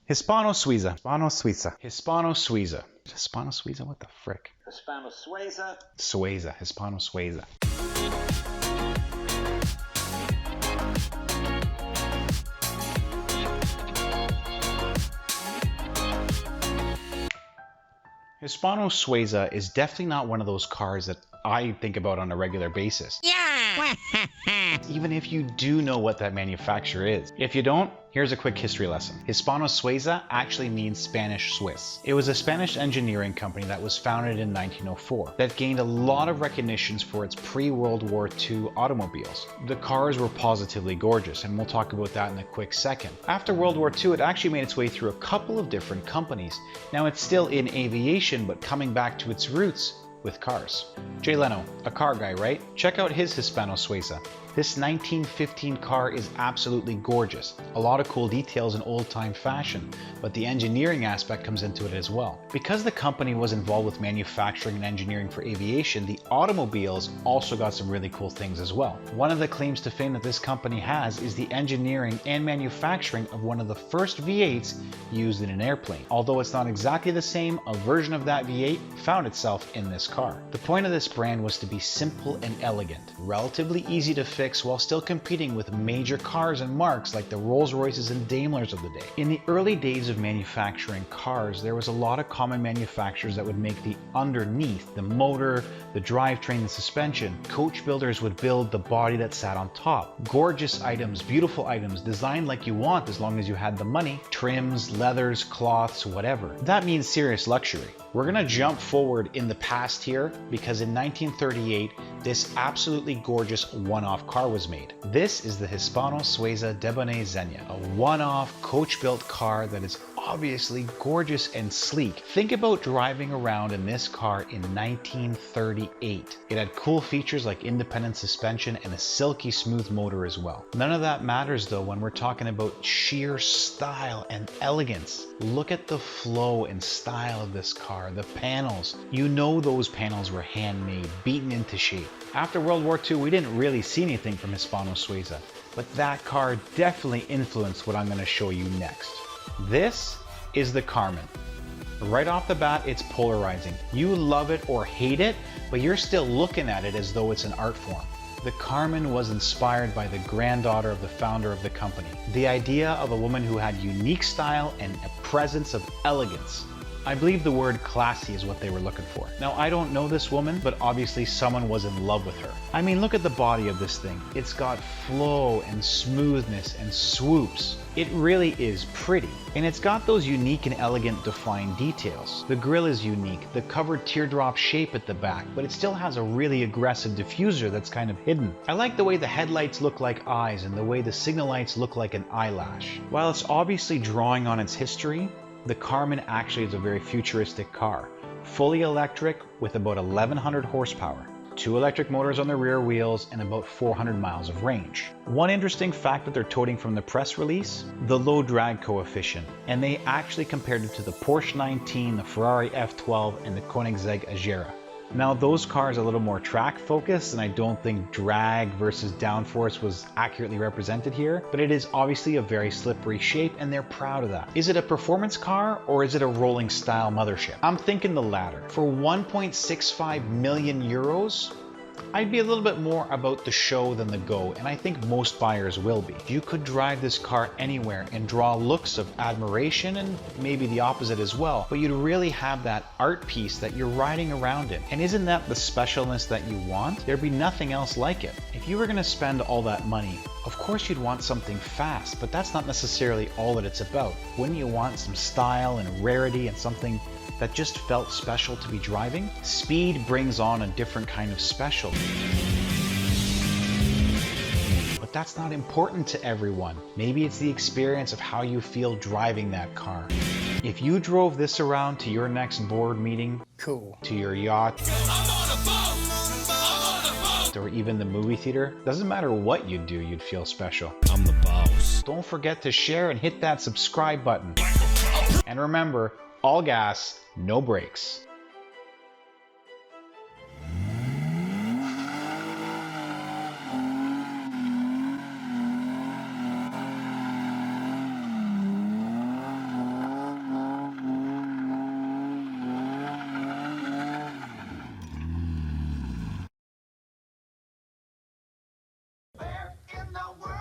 Hispano Suiza. Hispano Suiza. Hispano Suiza. Hispano Suiza? What the frick? Hispano Suiza. Suiza. Hispano Suiza. Hispano Suiza is definitely not one of those cars that I think about on a regular basis. Yeah! Even if you do know what that manufacturer is. If you don't, here's a quick history lesson. Hispano Suiza actually means Spanish Swiss. It was a Spanish engineering company that was founded in 1904 that gained a lot of recognitions for its pre-World War II automobiles. The cars were positively gorgeous, and we'll talk about that in a quick second. After World War II, it actually made its way through a couple of different companies. Now it's still in aviation, but coming back to its roots with cars. Jay Leno, a car guy, right? Check out his Hispano Suiza. This 1915 car is absolutely gorgeous. A lot of cool details in old-time fashion, but the engineering aspect comes into it as well. Because the company was involved with manufacturing and engineering for aviation, the automobiles also got some really cool things as well. One of the claims to fame that this company has is the engineering and manufacturing of one of the first V8s used in an airplane. Although it's not exactly the same, a version of that V8 found itself in this car. The point of this brand was to be simple and elegant, relatively easy to fix while still competing with major cars and marques like the Rolls-Royces and Daimlers of the day. In the early days of manufacturing cars, there was a lot of common manufacturers that would make the underneath, the motor, the drivetrain, the suspension. Coach builders would build the body that sat on top. Gorgeous items, beautiful items, designed like you want as long as you had the money. Trims, leathers, cloths, whatever. That means serious luxury. We're gonna jump forward in the past here because in 1938, this absolutely gorgeous one-off car was made. This is the Hispano Suiza Debonair Xenia, a one-off coach-built car that is obviously gorgeous and sleek. Think about driving around in this car in 1938. It had cool features like independent suspension and a silky smooth motor as well. None of that matters though when we're talking about sheer style and elegance. Look at the flow and style of this car, the panels. You know those panels were handmade, beaten into shape. After World War II, we didn't really see anything from Hispano Suiza, but that car definitely influenced what I'm going to show you next. This is the Carmen. Right off the bat, it's polarizing. You love it or hate it, but you're still looking at it as though it's an art form. The Carmen was inspired by the granddaughter of the founder of the company. The idea of a woman who had unique style and a presence of elegance. I believe the word classy is what they were looking for. Now, I don't know this woman, but obviously someone was in love with her. I mean, look at the body of this thing. It's got flow and smoothness and swoops. It really is pretty. And it's got those unique and elegant defined details. The grille is unique, the covered teardrop shape at the back, but it still has a really aggressive diffuser that's kind of hidden. I like the way the headlights look like eyes and the way the signal lights look like an eyelash. While it's obviously drawing on its history, the Carmen actually is a very futuristic car, fully electric with about 1100 horsepower, 2 electric motors on the rear wheels, and about 400 miles of range. One interesting fact that they're toting from the press release, the low drag coefficient, and they actually compared it to the Porsche 9, the Ferrari F12, and the Koenigsegg Agera. Now those cars are a little more track focused, and I don't think drag versus downforce was accurately represented here, but it is obviously a very slippery shape and they're proud of that. Is it a performance car or is it a rolling style mothership? I'm thinking the latter. For 1.65 million euros, I'd be a little bit more about the show than the go, and I think most buyers will be. You could drive this car anywhere and draw looks of admiration and maybe the opposite as well, but you'd really have that art piece that you're riding around in. And isn't that the specialness that you want? There'd be nothing else like it. If you were gonna spend all that money, of course you'd want something fast, but that's not necessarily all that it's about. Wouldn't you want some style and rarity and something that just felt special to be driving? Speed brings on a different kind of special. But that's not important to everyone. Maybe it's the experience of how you feel driving that car. If you drove this around to your next board meeting, Cool. to your yacht, or even the movie theater, doesn't matter what you do, you'd feel special. I'm the boss. Don't forget to share and hit that subscribe button. And remember, all gas, no brakes. not worth